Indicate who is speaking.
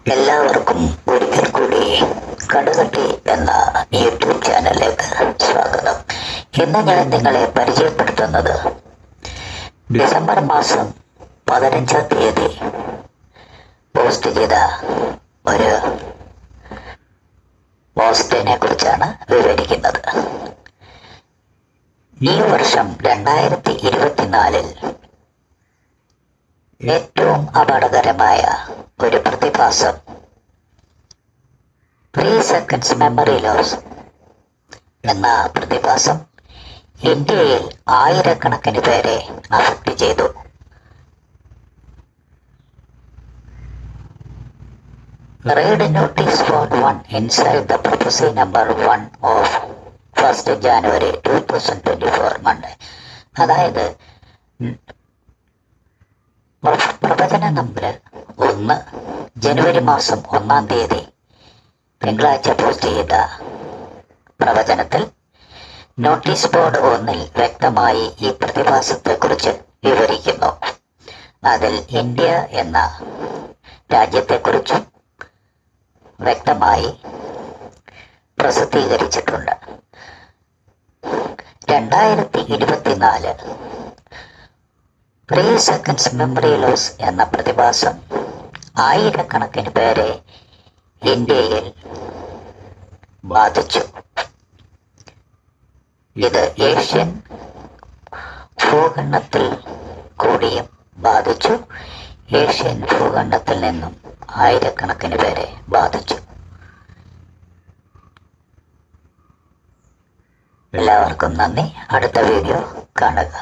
Speaker 1: എല്ലാവർക്കും ഒരിക്കൽ കൂടി കടുകട്ടി എന്ന യൂട്യൂബ് ചാനലിലേക്ക് സ്വാഗതം. ഇന്ന് ഞാൻ നിങ്ങളെ പരിചയപ്പെടുത്തുന്നത് ഡിസംബർ മാസം 15-ാം തീയതി പോസ്റ്റ് ചെയ്ത ഒരു പോസ്റ്റിനെ കുറിച്ചാണ് വിവരിക്കുന്നത്. ഈ വർഷം 2024 ഏറ്റവും അപകടകരമായ ഒരു പ്രതിഭാസം 3 seconds മെമ്മറി ലോസ് എന്ന പ്രതിഭാസം ഇന്ത്യയിൽ ആയിരക്കണക്കിന് പേരെ അഫക്റ്റ് ചെയ്തു. Read notice board 1 inside the prophecy number 1 of 1st January 2024 Monday. അതായത് പ്രവചന നമ്പർ 1 ജനുവരി മാസം 1-ാം തീയതി തിങ്കളാഴ്ച പോസ്റ്റ് ചെയ്ത പ്രവചനത്തിൽ നോട്ടീസ് ബോർഡ് 1-ൽ വ്യക്തമായി ഈ പ്രതിഭാസത്തെക്കുറിച്ച് വിവരിക്കുന്നു. അതിൽ ഇന്ത്യ എന്ന രാജ്യത്തെക്കുറിച്ചും വ്യക്തമായി പ്രസിദ്ധീകരിച്ചിട്ടുണ്ട്. 2024 3 seconds മെമ്മറി ലോസ് എന്ന പ്രതിഭാസം ആയിരക്കണക്കിന് പേരെ ഇന്ത്യയിൽ ബാധിച്ചു. ഇത് ഏഷ്യൻ ഭൂഖണ്ഡത്തിൽ കൂടിയും ബാധിച്ചു. ഏഷ്യൻ ഭൂഖണ്ഡത്തിൽ നിന്നും ആയിരക്കണക്കിന് പേരെ ബാധിച്ചു. എല്ലാവർക്കും നന്ദി. അടുത്ത വീഡിയോ കാണുക.